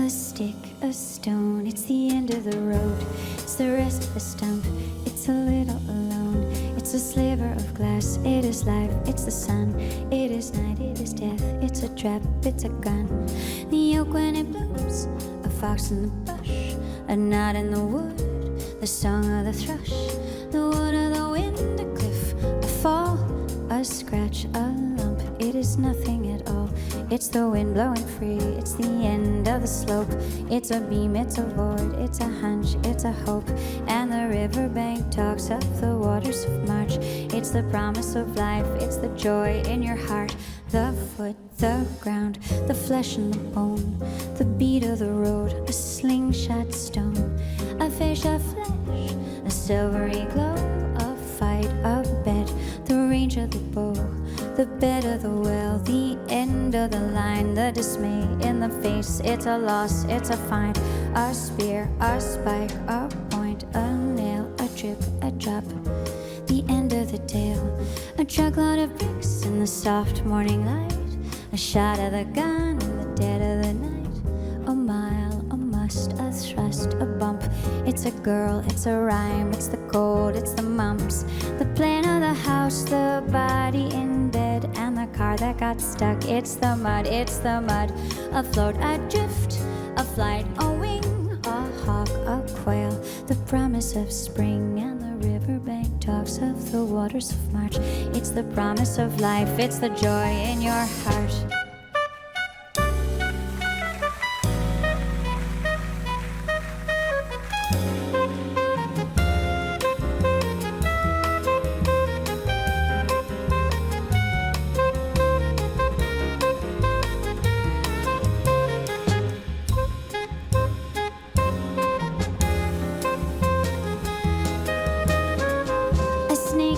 A stick, a stone, it's the end of the road. It's the rest of the stump, it's a little alone. It's a sliver of glass, it is life, it's the sun. It is night, it is death, it's a trap, it's a gun. The oak when it blooms, a fox in the bush, a knot in the wood, the song of the thrush, the wood of the wind, a cliff, a fall, a scratch, a lump. It is nothing at all. It's the wind blowing free, it's the end of the slope. It's a beam, it's a void, it's a hunch, it's a hope. And the riverbank talks of the waters of March. It's the promise of life, it's the joy in your heart. The foot, the ground, the flesh and the bone, the beat of the road, a slingshot stone, a fish of flesh, a silvery glow, a fight, a bed, the range of the bow, the bed of the well, the end of the line, the dismay in the face. It's a loss, it's a find, a spear, a spike, a point, a nail, a drip, a drop, the end of the tale. A truckload of bricks in the soft morning light, a shot of the gun in the dead of the night. A mile, a must, a thrust, a bump. It's a girl, it's a rhyme, it's the cold, it's the mumps, the plan of the house, the body in bed, and the car that got stuck. It's the mud, it's the mud. Afloat, adrift, a flight, a wing, a hawk, a quail, the promise of spring. And the riverbank talks of the waters of March. It's the promise of life, it's the joy in your heart.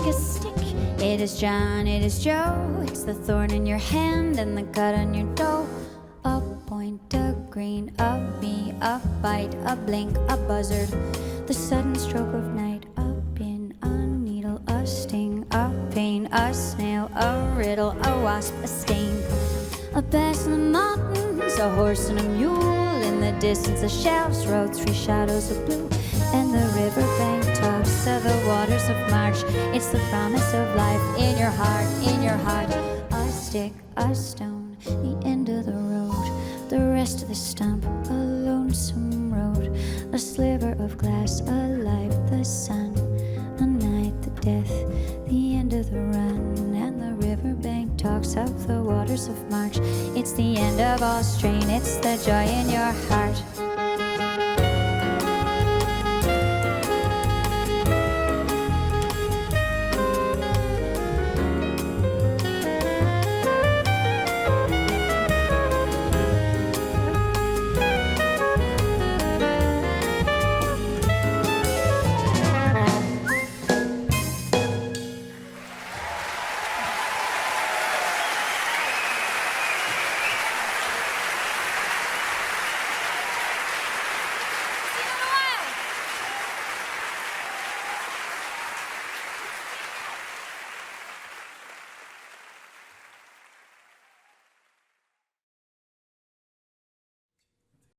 A stick, it is John, it is Joe. It's the thorn in your hand and the cut on your toe. A point, a green, a bee, a bite, a blink, a buzzard, the sudden stroke of night. A pin, a needle, a sting, a pain, a snail, a riddle, a wasp, a stain. A pass in the mountains, a horse and a mule. In the distance, the shelves rode three shadows of blue. And the riverbank talks of the waters of March. It's the promise of life in your heart, in your heart. A stick, a stone, the end of the road, the rest of the stump, a lonesome road, a sliver of glass, a life, the sun, a night, the death, the end of the run. And the riverbank talks of the waters of March. It's the end of all strain, it's the joy in your heart.